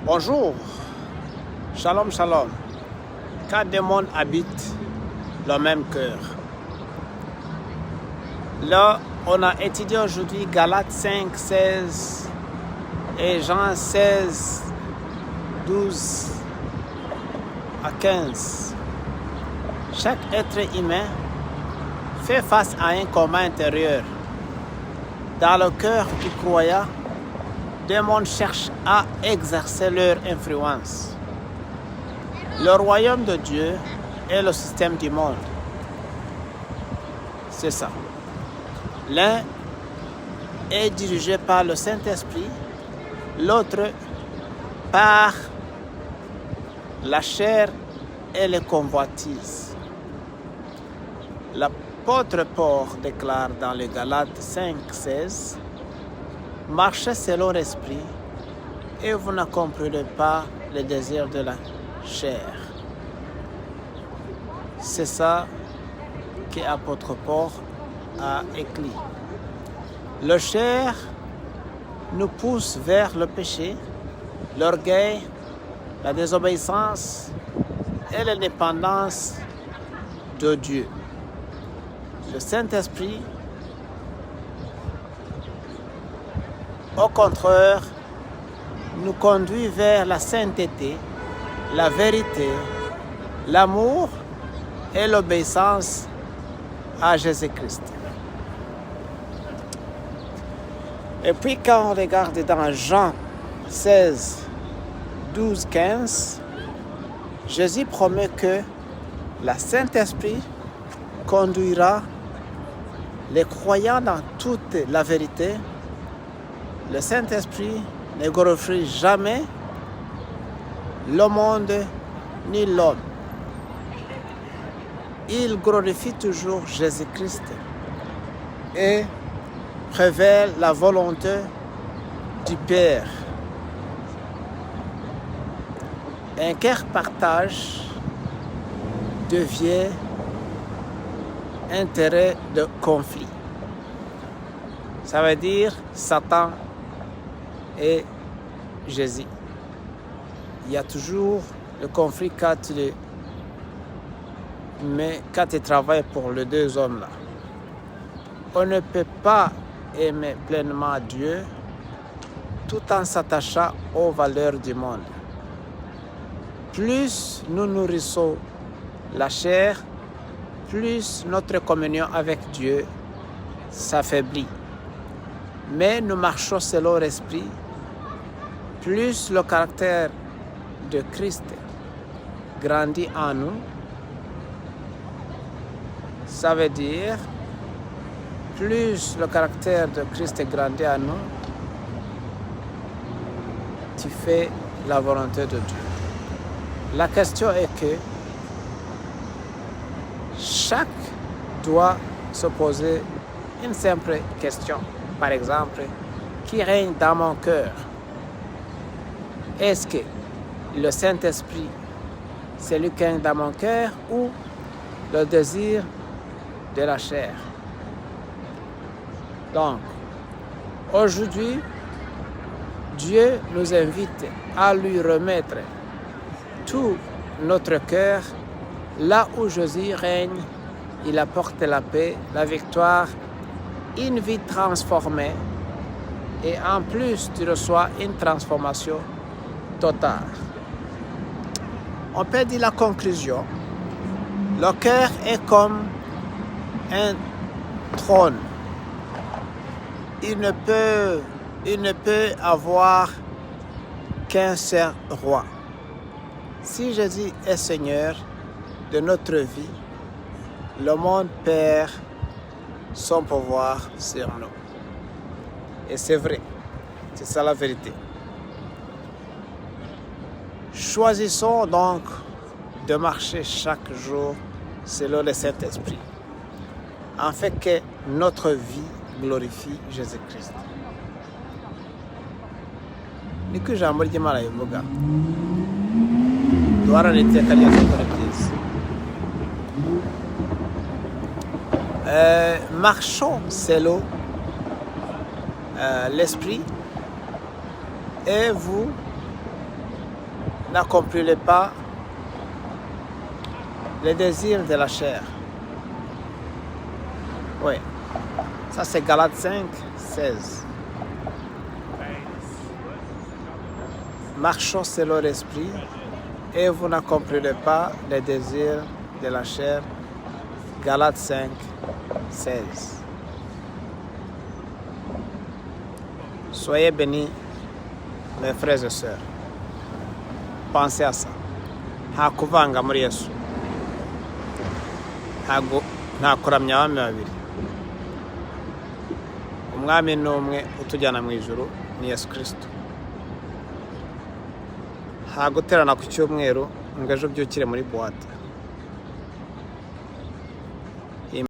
Bonjour, shalom shalom. Quatre démons habitent le même cœur. Là, on a étudié aujourd'hui Galates 5, 16 et Jean 16, 12 à 15. Chaque être humain fait face à un combat intérieur. Dans le cœur du croyant, des mondes cherchent à exercer leur influence. Le royaume de Dieu est le système du monde. C'est ça. L'un est dirigé par le Saint-Esprit, l'autre par la chair et les convoitises. L'apôtre Paul déclare dans les Galates 5, 16 « Marchez selon l'esprit et vous n'accomplirez pas les désirs de la chair. » C'est ça qu'apôtre Paul a écrit. Le chair nous pousse vers le péché, l'orgueil, la désobéissance et l'indépendance de Dieu. Le Saint-Esprit, au contraire, nous conduit vers la sainteté, la vérité, l'amour et l'obéissance à Jésus-Christ. Et puis quand on regarde dans Jean 16, 12, 15, Jésus promet que le Saint-Esprit conduira les croyants dans toute la vérité. Le Saint-Esprit ne glorifie jamais le monde ni l'homme. Il glorifie toujours Jésus-Christ et révèle la volonté du Père. Un cœur partage devient intérêt de conflit. Ça veut dire Satan et Jésus. Il y a toujours le conflit quand tu travailles pour les deux hommes-là. On ne peut pas aimer pleinement Dieu tout en s'attachant aux valeurs du monde. Plus nous nourrissons la chair, plus notre communion avec Dieu s'affaiblit. Mais nous marchons selon l'esprit, plus le caractère de Christ grandit en nous. Ça veut dire, plus le caractère de Christ grandit en nous, tu fais la volonté de Dieu. La question est que chaque doit se poser une simple question. Par exemple, qui règne dans mon cœur? Est-ce que le Saint-Esprit, c'est lui qui règne dans mon cœur ou le désir de la chair? Donc, aujourd'hui, Dieu nous invite à lui remettre tout notre cœur. Là où Jésus règne, il apporte la paix, la victoire, une vie transformée et en plus tu reçois une transformation totale. On peut dire la conclusion. Le cœur est comme un trône. Il ne peut avoir qu'un seul roi. Si Jésus est Seigneur de notre vie, le monde perd son pouvoir sur nous. Et c'est vrai, c'est ça la vérité. Choisissons donc de marcher chaque jour selon le Saint-Esprit, afin que notre vie glorifie Jésus-Christ. Niku jambo ry'Imana rivuga duharanire iteka ryacu gukora ibyiza. Marchons selon l'esprit et vous n'accomplirez pas les désirs de la chair. Oui, ça c'est Galates 5, 16. Marchons selon l'esprit et vous n'accomplirez pas les désirs de la chair. Galates 5, 16. Soyez bénis, mes frères et sœurs. Pensez à ça. Nta kuvanga muri Yesu. Nta kuramya abami babiri. Umwami ni umwe utujyana mu ijuru ni Yesu Kristo. Nta guterana ku cyumweru ngo ejo byukire muri buwate.